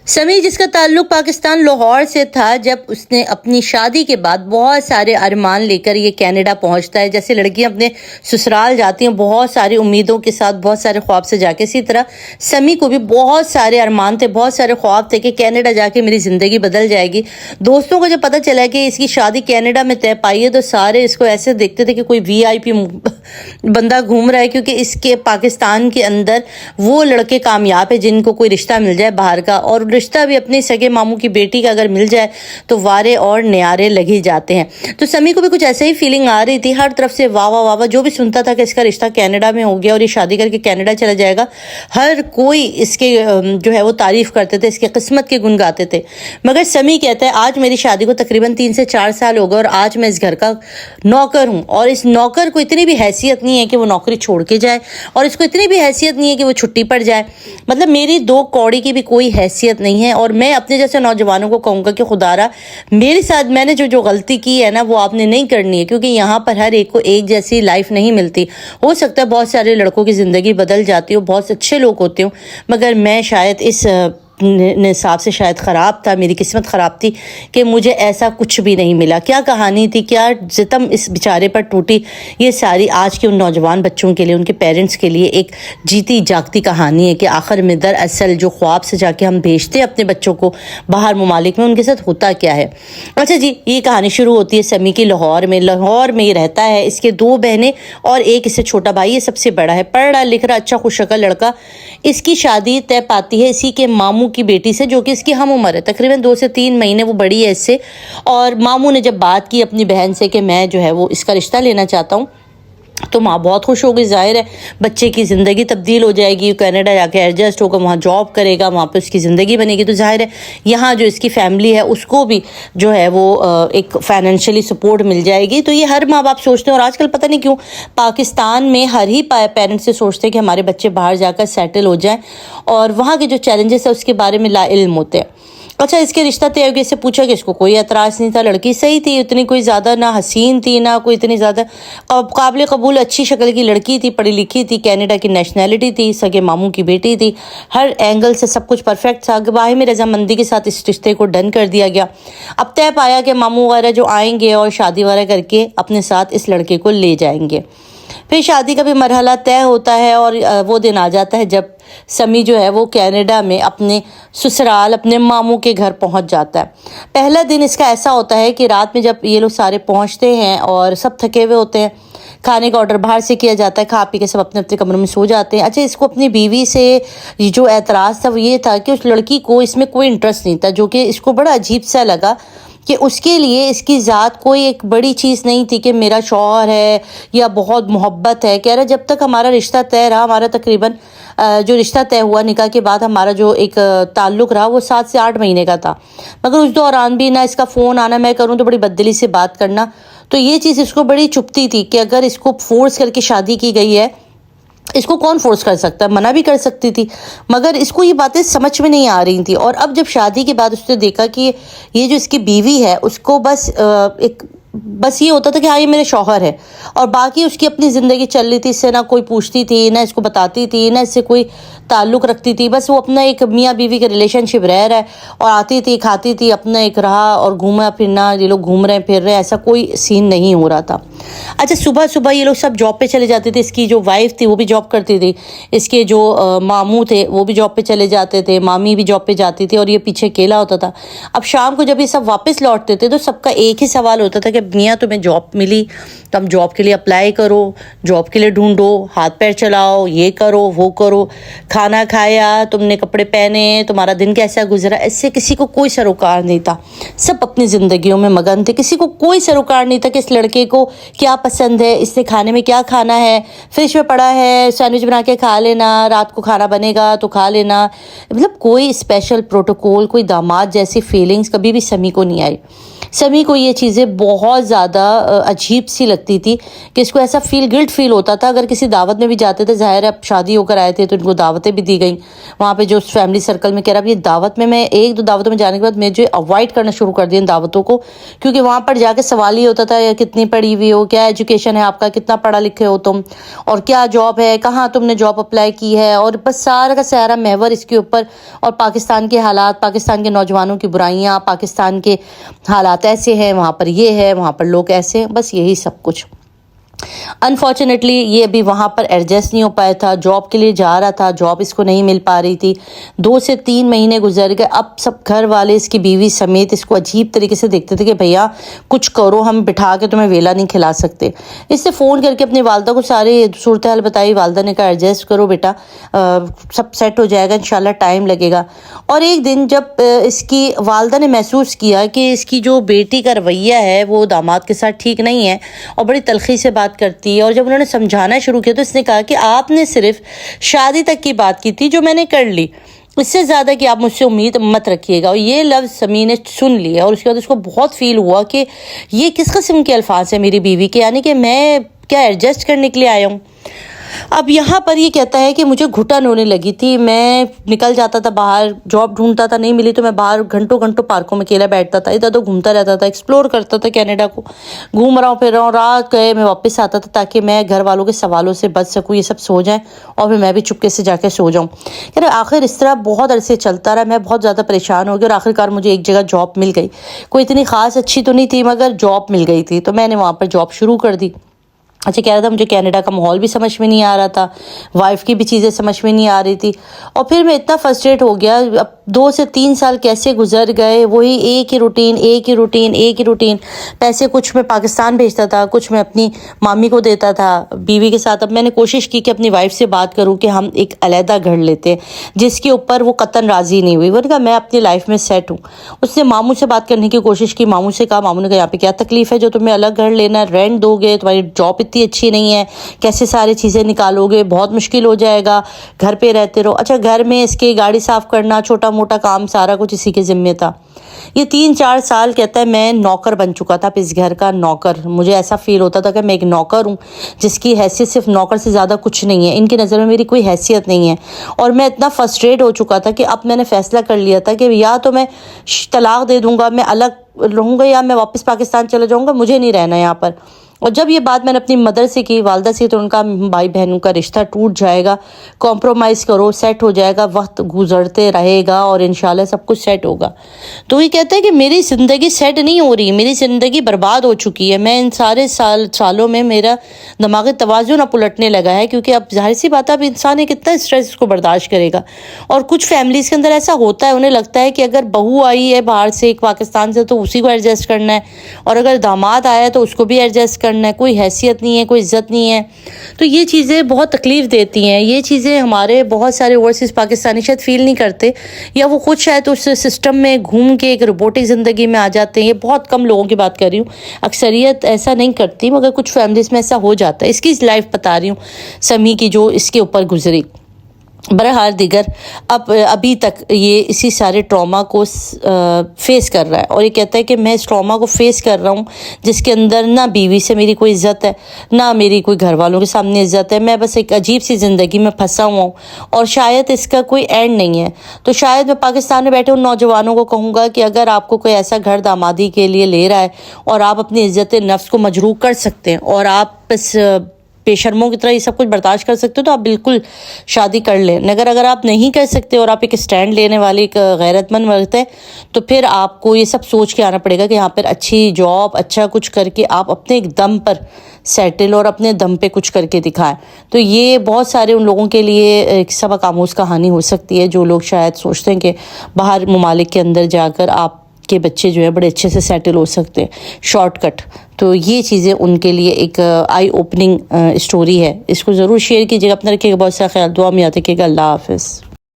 سمیع جس کا تعلق پاکستان لاہور سے تھا، جب اس نے اپنی شادی کے بعد بہت سارے ارمان لے کر یہ کینیڈا پہنچتا ہے، جیسے لڑکیاں اپنے سسرال جاتی ہیں بہت ساری امیدوں کے ساتھ، بہت سارے خواب سے جا کے، اسی طرح سمیع کو بھی بہت سارے ارمان تھے، بہت سارے خواب تھے کہ کینیڈا جا کے میری زندگی بدل جائے گی۔ دوستوں کو جب پتہ چلا کہ اس کی شادی کینیڈا میں طے پائی ہے تو سارے اس کو ایسے دیکھتے تھے کہ کوئی VIP بندہ گھوم رہا ہے، کیونکہ اس کے پاکستان کے اندر وہ لڑکے کامیاب ہیں جن کو کوئی رشتہ مل جائے باہر کا، اور رشتہ بھی اپنے سگے ماموں کی بیٹی کا اگر مل جائے تو وارے اور نیارے لگ ہی جاتے ہیں۔ تو سمیع کو بھی کچھ ایسا ہی فیلنگ آ رہی تھی، ہر طرف سے واہ واہ واہ واہ، جو بھی سنتا تھا کہ اس کا رشتہ کینیڈا میں ہو گیا اور یہ شادی کر کے کینیڈا چلا جائے گا، ہر کوئی اس کے جو ہے وہ تعریف کرتے تھے، اس کی قسمت کے گن گاتے تھے۔ مگر سمیع کہتا ہے آج میری شادی کو تقریباً 3 سے 4 سال ہو گئے اور آج میں اس گھر کا نوکر ہوں، اور اس نوکر کو اتنی بھی حیثیت نہیں ہے کہ وہ نوکری چھوڑ کے جائے، اور اس کو اتنی بھی حیثیت نہیں ہے کہ وہ چھٹی پر جائے۔ مطلب میری 2 کوڑی کی بھی کوئی حیثیت نہیں ہے، اور میں اپنے جیسے نوجوانوں کو کہوں گا کہ خدا را میرے ساتھ میں نے جو غلطی کی ہے نا وہ آپ نے نہیں کرنی ہے، کیونکہ یہاں پر ہر ایک کو ایک جیسی لائف نہیں ملتی۔ ہو سکتا ہے بہت سارے لڑکوں کی زندگی بدل جاتی ہو، بہت اچھے لوگ ہوتے ہوں، مگر میں شاید اس نصاب سے شاید خراب تھا، میری قسمت خراب تھی کہ مجھے ایسا کچھ بھی نہیں ملا۔ کیا کہانی تھی، کیا ستم اس بیچارے پر ٹوٹی، یہ ساری آج کے ان نوجوان بچوں کے لیے، ان کے پیرنٹس کے لیے ایک جیتی جاگتی کہانی ہے کہ آخر میں دراصل جو خواب سے جا کے ہم بھیجتے اپنے بچوں کو باہر ممالک میں، ان کے ساتھ ہوتا کیا ہے۔ اچھا جی، یہ کہانی شروع ہوتی ہے سمیع کی لاہور میں یہ رہتا ہے، اس کے 2 بہنیں اور ایک اس سے چھوٹا بھائی، یہ سب سے بڑا ہے، پڑھ رہا لکھ رہا اچھا خوش شکل لڑکا۔ اس کی شادی طے پاتی ہے اسی کے ماموں کی بیٹی سے، جو کہ اس کی ہم عمر ہے، تقریباً 2 سے 3 مہینے وہ بڑی ہے اس سے۔ اور ماموں نے جب بات کی اپنی بہن سے کہ میں جو ہے وہ اس کا رشتہ لینا چاہتا ہوں، تو ماں بہت خوش ہو گئی، ظاہر ہے بچے کی زندگی تبدیل ہو جائے گی، کینیڈا جا کے ایڈجسٹ ہوگا، وہاں جاب کرے گا، وہاں پہ اس کی زندگی بنے گی، تو ظاہر ہے یہاں جو اس کی فیملی ہے اس کو بھی جو ہے وہ ایک فائنینشلی سپورٹ مل جائے گی۔ تو یہ ہر ماں باپ سوچتے ہیں، اور آج کل پتہ نہیں کیوں پاکستان میں ہر ہی پیرنٹس سے سوچتے ہیں کہ ہمارے بچے باہر جا کر سیٹل ہو جائیں، اور وہاں کے جو چیلنجز ہیں اس کے بارے میں لا علم ہوتے ہیں۔ اچھا، اس کے رشتہ طے ہو گیا، اس سے پوچھا کہ اس کو کوئی اعتراض نہیں تھا، لڑکی صحیح تھی، اتنی کوئی زیادہ نہ حسین تھی نہ کوئی اتنی زیادہ قابل قبول اچھی شکل کی لڑکی تھی، پڑھی لکھی تھی، کینیڈا کی نیشنلٹی تھی، سگے ماموں کی بیٹی تھی، ہر اینگل سے سب کچھ پرفیکٹ تھا۔ گواہی میں رضامندی کے ساتھ اس رشتے کو ڈن کر دیا گیا۔ اب طے پایا کہ ماموں وغیرہ جو آئیں گے اور شادی وغیرہ کر کے اپنے ساتھ اس لڑکے کو لے جائیں گے۔ پھر شادی کا بھی مرحلہ طے ہوتا ہے، اور وہ دن آ جاتا ہے جب سمیع جو ہے وہ کینیڈا میں اپنے سسرال، اپنے ماموں کے گھر پہنچ جاتا ہے۔ پہلا دن اس کا ایسا ہوتا ہے کہ رات میں جب یہ لوگ سارے پہنچتے ہیں اور سب تھکے ہوئے ہوتے ہیں، کھانے کا آرڈر باہر سے کیا جاتا ہے، کھا پی کے سب اپنے اپنے کمروں میں سو جاتے ہیں۔ اچھا، اس کو اپنی بیوی سے جو اعتراض تھا وہ یہ تھا کہ اس لڑکی کو اس میں کوئی انٹرسٹ نہیں تھا، جو کہ اس کو بڑا عجیب سا لگا کہ اس کے لیے اس کی ذات کوئی ایک بڑی چیز نہیں تھی کہ میرا شوہر ہے یا بہت محبت ہے۔ کہہ رہا جب تک ہمارا رشتہ طے رہا، ہمارا تقریباً جو رشتہ طے ہوا نکاح کے بعد ہمارا جو ایک تعلق رہا وہ 7 سے 8 مہینے کا تھا، مگر اس دوران بھی نہ اس کا فون آنا، میں کروں تو بڑی بددلی سے بات کرنا، تو یہ چیز اس کو بڑی چبھتی تھی کہ اگر اس کو فورس کر کے شادی کی گئی ہے، اس کو کون فورس کر سکتا ہے، منع بھی کر سکتی تھی، مگر اس کو یہ باتیں سمجھ میں نہیں آ رہی تھی۔ اور اب جب شادی کے بعد اس نے دیکھا کہ یہ جو اس کی بیوی ہے اس کو بس یہ ہوتا تھا کہ ہاں یہ میرے شوہر ہے، اور باقی اس کی اپنی زندگی چل رہی تھی، اس سے نہ کوئی پوچھتی تھی، نہ اس کو بتاتی تھی، نہ اس سے کوئی تعلق رکھتی تھی، بس وہ اپنا ایک میاں بیوی کے ریلیشن شپ رہ رہا ہے، اور آتی تھی کھاتی تھی اپنا ایک رہا، اور گھوما پھرنا، یہ لوگ گھوم رہے پھر رہے، ایسا کوئی سین نہیں ہو رہا تھا۔ اچھا، صبح یہ لوگ سب جاب پہ چلے جاتے تھے، اس کی جو وائف تھی وہ بھی جاب کرتی تھی، اس کے جو ماموں تھے وہ بھی جاب پہ چلے جاتے تھے، مامی بھی جاب پہ جاتی تھی، اور یہ پیچھے اکیلا ہوتا تھا۔ اب شام کو جب یہ سب واپس لوٹتے تھے تو سب کا ایک ہی سوال ہوتا تھا کہ میاں تمہیں جاب ملی، تم جاب کے لیے اپلائی کرو، جاب کے لیے ڈھونڈو، ہاتھ پیر چلاؤ، یہ کرو وہ کرو، کھانا کھایا، تم نے کپڑے پہنے، تمہارا دن کیسا گزرا۔ اس سے کسی کو کوئی سروکار نہیں تھا، سب اپنی زندگیوں میں مگن تھے، کسی کو کوئی سروکار نہیں تھا کہ اس لڑکے کو کیا پسند ہے، اس نے کھانے میں کیا کھانا ہے، فریج میں پڑا ہے سینڈوچ بنا کے کھا لینا، رات کو کھانا بنے گا تو کھا لینا۔ مطلب کوئی اسپیشل پروٹوکول، کوئی داماد جیسی فیلنگز کبھی بھی سمیع کو نہیں آئی۔ سمی کو یہ چیزیں بہت زیادہ عجیب سی لگتی تھی کہ اس کو ایسا گلٹ فیل ہوتا تھا اگر کسی دعوت میں بھی جاتے تھے. ظاہر ہے اب شادی ہو کر آئے تھے تو ان کو دعوتیں بھی دی گئیں وہاں پہ جو فیملی سرکل میں. کہہ رہا اب یہ دعوت میں ایک دو دعوتوں میں جانے کے بعد میں جو اوائڈ کرنا شروع کر دیا ان دعوتوں کو, کیونکہ وہاں پر جا کے سوال ہی ہوتا تھا کتنی پڑھی ہوئی ہو, کیا ایجوکیشن ہے آپ کا, کتنا پڑھا لکھے ہو تم, اور کیا جاب ہے, کہاں تم نے جاب اپلائی کی ہے, اور بس سارا کا سارا محور اس کے اوپر. اور پاکستان کے حالات, پاکستان کے نوجوانوں کی برائیاں, پاکستان کے حالات ایسے ہیں, وہاں پر یہ ہے, وہاں پر لوگ ایسے ہیں, بس یہی سب کچھ. انفارچونیٹلی یہ ابھی وہاں پر ایڈجسٹ نہیں ہو پایا تھا. جاب کے لیے جا رہا تھا, جاب اس کو نہیں مل پا رہی تھی. 2 سے 3 مہینے گزر گئے. اب سب گھر والے اس کی بیوی سمیت اس کو عجیب طریقے سے دیکھتے تھے کہ بھیا کچھ کرو, ہم بٹھا کے تمہیں ویلا نہیں کھلا سکتے. اس سے فون کر کے اپنی والدہ کو ساری صورتحال بتائی. والدہ نے کہا ایڈجسٹ کرو بیٹا, سب سیٹ ہو جائے گا انشاءاللہ, ٹائم لگے گا. اور ایک دن جب اس کی والدہ نے محسوس کیا کہ اس کی جو بیٹی کا رویہ ہے وہ داماد کے ساتھ ٹھیک نہیں ہے اور بڑی تلخی سے بات کرتی ہے, اور جب انہوں نے سمجھانا شروع کیا تو اس نے کہا کہ آپ نے صرف شادی تک کی بات کی تھی جو میں نے کر لی, اس سے زیادہ کہ آپ مجھ سے امید مت رکھیے گا. اور یہ لفظ سمی نے سن لیا اور اس کے بعد اس کو بہت فیل ہوا کہ یہ کس قسم کے الفاظ ہیں میری بیوی کے, یعنی کہ میں کیا ایڈجسٹ کرنے کے لیے آیا ہوں. اب یہاں پر یہ کہتا ہے کہ مجھے گھٹن ہونے لگی تھی, میں نکل جاتا تھا باہر, جاب ڈھونڈتا تھا, نہیں ملی تو میں باہر گھنٹوں پارکوں میں اکیلا بیٹھتا تھا, ادھر ادھر گھومتا رہتا تھا, ایکسپلور کرتا تھا کینیڈا کو, گھوم رہا ہوں پھر رہا ہوں, رات گئے میں واپس آتا تھا تاکہ میں گھر والوں کے سوالوں سے بچ سکوں, یہ سب سو جائیں اور پھر میں بھی چپکے سے جا کے سو جاؤں. کہ آخر اس طرح بہت عرصے چلتا رہا, میں بہت زیادہ پریشان ہو گئی اور آخرکار مجھے ایک جگہ جاب مل گئی. کوئی اتنی خاص اچھی تو نہیں تھی مگر جاب مل گئی تھی, تو میں نے وہاں پر جاب شروع کر دی. اچھا کہہ رہا تھا مجھے کینیڈا کا ماحول بھی سمجھ میں نہیں آ رہا تھا, وائف کی بھی چیزیں سمجھ میں نہیں آ رہی تھی, اور پھر میں اتنا فرسٹریٹ ہو گیا. اب 2 سے 3 سال کیسے گزر گئے, وہی ایک ہی روٹین. پیسے کچھ میں پاکستان بھیجتا تھا, کچھ میں اپنی مامی کو دیتا تھا بیوی کے ساتھ. اب میں نے کوشش کی کہ اپنی وائف سے بات کروں کہ ہم ایک علیحدہ گھر لیتے ہیں, جس کے اوپر وہ قطعاً راضی نہیں ہوئی. وہ نے کہا میں اپنی لائف میں سیٹ ہوں. اس نے ماموں سے بات کرنے کی کوشش کی, ماموں سے کہا, ماموں نے کہا یہاں پہ کیا تکلیف ہے جو تمہیں الگ گھر لینا ہے, رینٹ دو گے, تمہاری جاب اتنی اچھی نہیں ہے, کیسے ساری چیزیں نکالو گے, بہت مشکل ہو جائے گا, گھر پہ رہتے رہو. اچھا گھر میں اس کی گاڑی صاف کرنا, چھوٹا موٹا کام سارا کچھ اسی کے ذمہ تھا. یہ 3-4 سال کہتا ہے میں نوکر بن چکا تھا, اس گھر کا نوکر. مجھے ایسا فیل ہوتا تھا کہ میں ایک نوکر ہوں جس کی حیثیت صرف نوکر سے زیادہ کچھ نہیں ہے, ان کی نظر میں میری کوئی حیثیت نہیں ہے. اور میں اتنا فرسٹریٹ ہو چکا تھا کہ اب میں نے فیصلہ کر لیا تھا کہ یا تو میں طلاق دے دوں گا, میں الگ رہوں گا, یا میں واپس پاکستان چلا جاؤں گا, مجھے نہیں رہنا یہاں پر. اور جب یہ بات میں نے اپنی مدر سے کی, والدہ سے, تو ان کا بھائی بہنوں کا رشتہ ٹوٹ جائے گا, کمپرومائز کرو, سیٹ ہو جائے گا, وقت گزرتے رہے گا اور انشاءاللہ سب کچھ سیٹ ہوگا. تو یہ کہتا ہے کہ میری زندگی سیٹ نہیں ہو رہی, میری زندگی برباد ہو چکی ہے. میں ان سارے سالوں میں میرا دماغی توازن اب پلٹنے لگا ہے, کیونکہ اب ظاہر سی بات ہے اب انسان کتنا اسٹریس اس کو برداشت کرے گا. اور کچھ فیملیز کے اندر ایسا ہوتا ہے, انہیں لگتا ہے کہ اگر بہو آئی ہے باہر سے, ایک پاکستان سے, تو اسی کو ایڈجسٹ کرنا ہے, اور اگر داماد آیا ہے تو اس کو بھی ایڈجسٹ کرنا ہے, کوئی حیثیت نہیں ہے, کوئی عزت نہیں ہے. تو یہ چیزیں بہت تکلیف دیتی ہیں. یہ چیزیں ہمارے بہت سارے اوورسیز پاکستانی شاید فیل نہیں کرتے, یا وہ خود شاید اس سسٹم میں گھوم کے ایک روبوٹک زندگی میں آ جاتے ہیں. یہ بہت کم لوگوں کی بات کر رہی ہوں, اکثریت ایسا نہیں کرتی, مگر کچھ فیملیز میں ایسا ہو جاتا ہے. اس کی لائف بتا رہی ہوں سمی کی جو اس کے اوپر گزری. بہرحال دیگر ابھی تک یہ اسی سارے ٹراما کو فیس کر رہا ہے, اور یہ کہتا ہے کہ میں اس ٹراما کو فیس کر رہا ہوں جس کے اندر نہ بیوی سے میری کوئی عزت ہے, نہ میری کوئی گھر والوں کے سامنے عزت ہے. میں بس ایک عجیب سی زندگی میں پھنسا ہوا ہوں, اور شاید اس کا کوئی اینڈ نہیں ہے. تو شاید میں پاکستان میں بیٹھے ان نوجوانوں کو کہوں گا کہ اگر آپ کو کوئی ایسا گھر دامادی کے لیے لے رہا ہے اور آپ اپنی عزت نفس کو مجروح کر سکتے ہیں, اور آپ بس بے شرموں کی طرح یہ سب کچھ برداشت کر سکتے ہو, تو آپ بالکل شادی کر لیں. اگر آپ نہیں کر سکتے اور آپ ایک اسٹینڈ لینے والے ایک غیرت مند مرد ہے, تو پھر آپ کو یہ سب سوچ کے آنا پڑے گا کہ یہاں پر اچھی جاب, اچھا کچھ کر کے آپ اپنے ایک دم پر سیٹل اور اپنے دم پہ کچھ کر کے دکھائیں. تو یہ بہت سارے ان لوگوں کے لیے ایک سبق آموز کہانی ہو سکتی ہے, جو لوگ شاید سوچتے ہیں کہ باہر ممالک کے اندر جا کر آپ کے بچے جو ہے بڑے اچھے سے سیٹل ہو سکتے ہیں شارٹ کٹ. تو یہ چیزیں ان کے لیے ایک آئی اوپننگ اسٹوری ہے. اس کو ضرور شیئر کیجیے گا, اپنا رکھیے گا بہت سارا خیال, دعا میں یاد رکھیے گا. اللہ حافظ.